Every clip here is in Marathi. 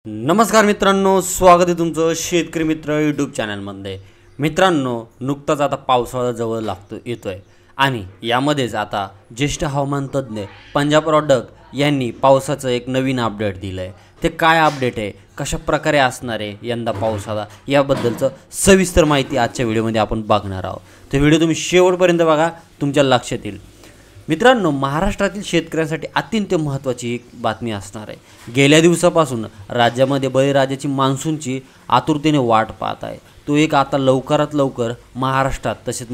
नमस्कार मित्रांनो, स्वागत आहे तुमचं शेतकरी मित्र यूट्यूब चॅनलमध्ये। मित्रांनो, नुकताच आता पावसाळा जवळ येतोय आणि यामध्येच आता ज्येष्ठ हवामान तज्ञ पंजाबराव डक यांनी पावसाचं एक नवीन अपडेट दिलंय। ते काय अपडेट आहे, कशा प्रकारे असणार आहे यंदा पावसाळा, याबद्दलचं सविस्तर माहिती आजच्या व्हिडिओमध्ये आपण बघणार आहोत। तो व्हिडिओ तुम्ही शेवटपर्यंत बघा, तुमच्या लक्षात येईल। मित्रांनो, महाराष्ट्रातील शेतकऱ्यांसाठी अत्यंत महत्त्वाची एक बातमी असणार आहे। गेल्या दिवसापासून राज्यामध्ये बळीराजाची मान्सूनची आतुरतेने वाट पाहत आहे। तो एक आता लवकरात लवकर महाराष्ट्रात तसेच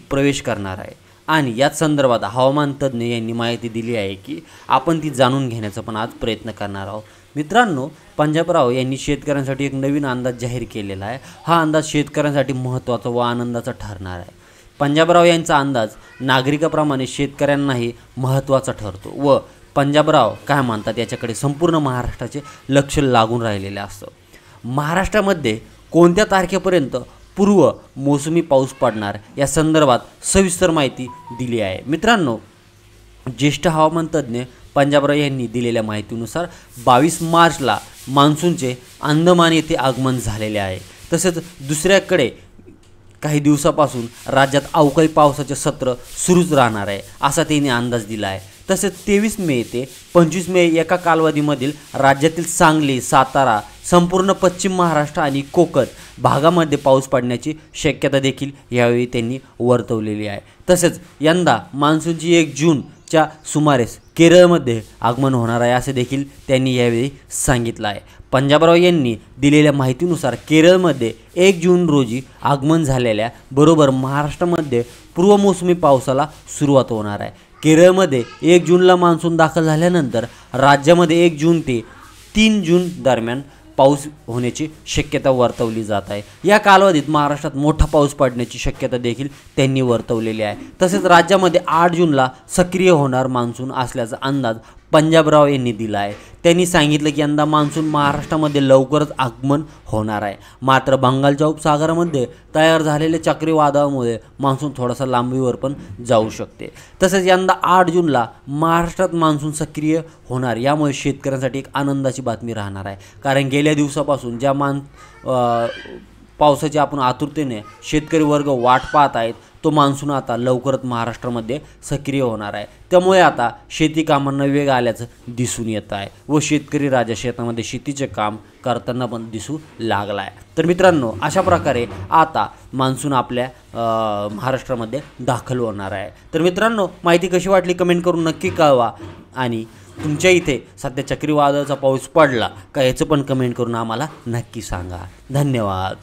प्रवेश करणार आहे आणि याच संदर्भात हवामान तज्ञ यांनी माहिती दिली आहे की आपण ती जाणून घेण्याचा पण आज प्रयत्न करणार आहोत। मित्रांनो, पंजाबराव यांनी शेतकऱ्यांसाठी एक नवीन अंदाज जाहीर केलेला आहे। हा अंदाज शेतकऱ्यांसाठी महत्त्वाचा व आनंदाचा ठरणार आहे। पंजाबराव यांचा अंदाज नागरिकाप्रमाणे शेतकऱ्यांनाही महत्त्वाचा ठरतो व पंजाबराव काय म्हणतात याच्याकडे संपूर्ण महाराष्ट्राचे लक्ष लागून राहिलेले असतं। महाराष्ट्रामध्ये कोणत्या तारखेपर्यंत पूर्व मोसमी पाऊस पडणार या संदर्भात सविस्तर माहिती दिली आहे। मित्रांनो, ज्येष्ठ हवामान तज्ञ पंजाबराव यांनी दिलेल्या माहितीनुसार 22 मार्चला मान्सूनचे अंदमान येथे आगमन झालेले आहे। तसेच दुसऱ्याकडे काही दिवसापासून राज्यात अवकाळी पावसाचे सत्र सुरूच राहणार आहे असा त्यांनी अंदाज दिला आहे। तसेच 23 मे ते 25 मे एका कालावधीमधील राज्यातील सांगली, सातारा, संपूर्ण पश्चिम महाराष्ट्र आणि कोकण भागामध्ये पाऊस पडण्याची शक्यता देखील यावेळी त्यांनी वर्तवलेली आहे। तसेच यंदा मान्सूनची 1 जूनच्या सुमारेस केरळमध्ये आगमन होणार आहे असे देखील त्यांनी यावेळी सांगितलं आहे। पंजाबराव यांनी दिलेल्या माहितीनुसार केरळमध्ये 1 जून रोजी आगमन झालेल्या बरोबर महाराष्ट्रामध्ये पूर्वमोसमी पावसाला सुरुवात होणार आहे। केरळमध्ये 1 जूनला मान्सून दाखल झाल्यानंतर राज्यामध्ये 1 जून ते 3 जून दरम्यान पाऊस होण्याची शक्यता वर्तवली जात आहे। या कालावधीत महाराष्ट्रात मोठा पाऊस पडण्याची शक्यता देखील त्यांनी वर्तवलेली आहे। तसेच राज्यामध्ये 8 जूनला सक्रिय होणार मान्सून असल्याचा अंदाज पंजाबराव यांनी दिला आहे। त्यांनी सांगितलं की यंदा मान्सून महाराष्ट्रामध्ये लवकरच आगमन होणार आहे, मात्र बंगालच्या उपसागरामध्ये तयार झालेल्या चक्रीवादळामुळे मान्सून थोडासा लांबीवर पण जाऊ शकते। तसेच यंदा 8 जूनला महाराष्ट्रात मान्सून सक्रिय होणार, यामुळे शेतकऱ्यांसाठी एक आनंदाची बातमी राहणार आहे। कारण गेल्या दिवसापासून ज्या पावसाची आपण आतुरतेने शेतकरी वर्ग वाट पाहत आहेत, तो मान्सून आता लवकरच महाराष्ट्रामध्ये सक्रिय होणार आहे। त्यामुळे आता शेती कामांना वेग आल्याचं दिसून येत आहे व शेतकरी राजा शेतामध्ये शेतीचे काम करताना पण दिसू लागला आहे। तर मित्रांनो, अशा प्रकारे आता मान्सून आपल्या महाराष्ट्रामध्ये दाखल होणार आहे। तर मित्रांनो, माहिती कशी वाटली कमेंट करून नक्की कळवा आणि तुमच्या इथे सध्या चक्रीवादळाचा पाऊस पडला का याचं पण कमेंट करून आम्हाला नक्की सांगा। धन्यवाद।